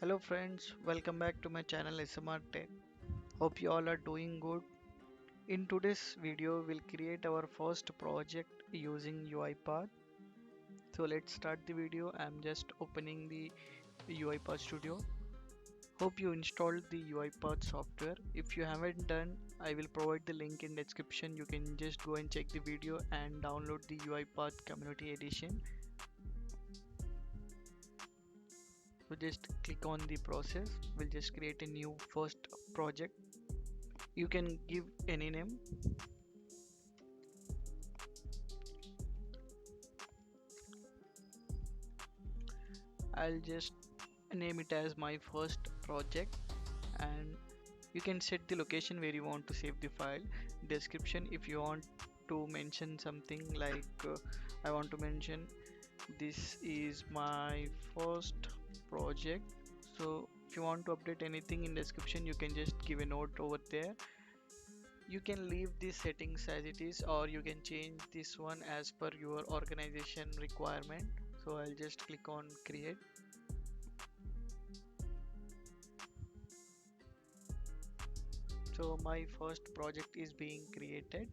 Hello friends, welcome back to my channel SMR TECH. Hope you all are doing good. In today's video, we'll create our first project using UiPath. So let's start the video. I'm just opening the UiPath Studio. Hope you installed the UiPath software. If you haven't done, I will provide the link in description. You can just go and check the video and download the UiPath Community Edition. So just click on the process. We'll just create a new first project. You can give any name. I'll just name it as my first project, and you can set the location where you want to save the file. Description, if you want to mention something like I want to mention this is my first project. So if you want to update anything in description, you can just give a note over there. You can leave these settings as it is, or you can change this one as per your organization requirement. So I'll just click on create. So my first project is being created.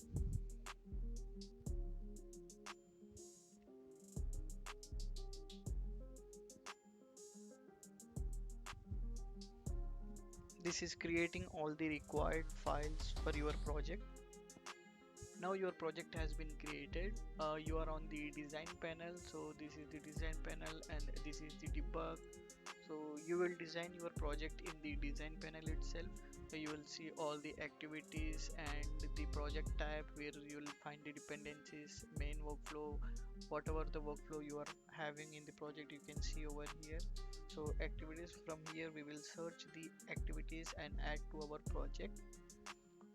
This is creating all the required files for your project. Now your project has been created. You are on the design panel. So this is the design panel and this is the debug. So you will design your project in the design panel itself. So you will see all the activities and the project type, where you will find the dependencies, main workflow, whatever the workflow you are having in the project, you can see over here. So activities, from here we will search the activities and add to our project.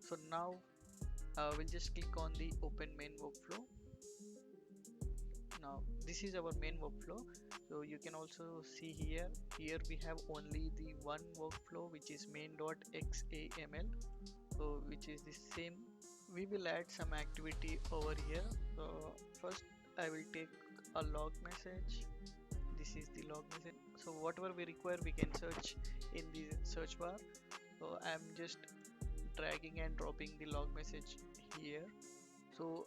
So now we'll just click on the open main workflow. Now this is our main workflow. So you can also see here we have only the one workflow, which is main.xaml, so which is the same. We will add some activity over here. So first I will take a log message. This is the log message. So whatever we require, we can search in the search bar. So I'm just dragging and dropping the log message here. So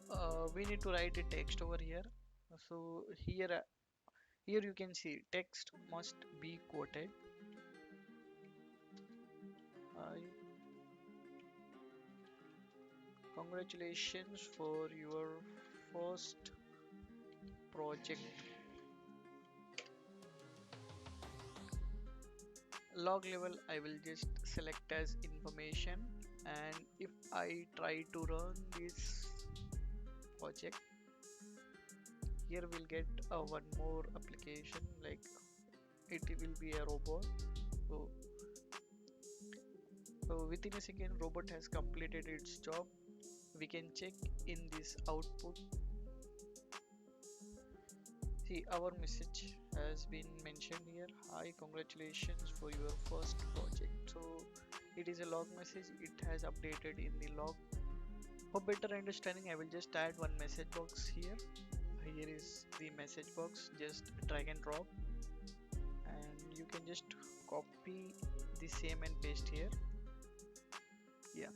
we need to write a text over here. So here you can see text must be quoted. uh, Congratulations for your first project. Log level I will just select as information, and if I try to run this project, here we'll get one more application, like it will be a robot. So, so within a second robot has completed its job. We can check in this output. See, our message has been mentioned here. Hi, congratulations for your first project. So it is a log message. It has updated in the log. For better understanding, I will just add one message box here. Here is the message box. Just drag and drop, and you can just copy the same and paste here. Yeah.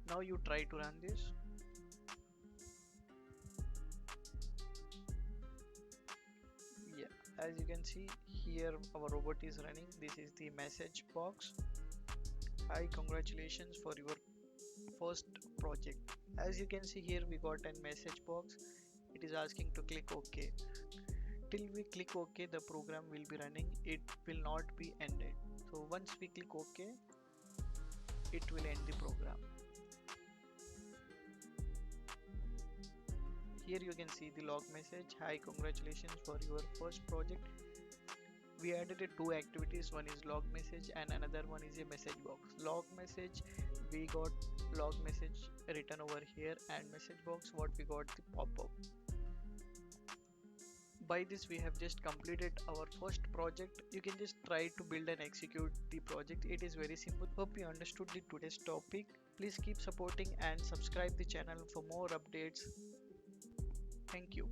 Now you try to run this. Yeah, as you can see here, our robot is running. This is the message box. Hi, congratulations for your first project. As you can see here, we got a message box. It is asking to click OK. Till we click OK, the program will be running. It will not be ended. So once we click OK, it will end the program. Here you can see the log message. Hi, congratulations for your first project. We added two activities. One is log message and another one is a message box. Log message, we got log message written over here, and message box, what we got, the pop-up. By this we have just completed our first project. You can just try to build and execute the project. It is very simple. Hope you understood the today's topic. Please keep supporting and subscribe the channel for more updates. Thank you.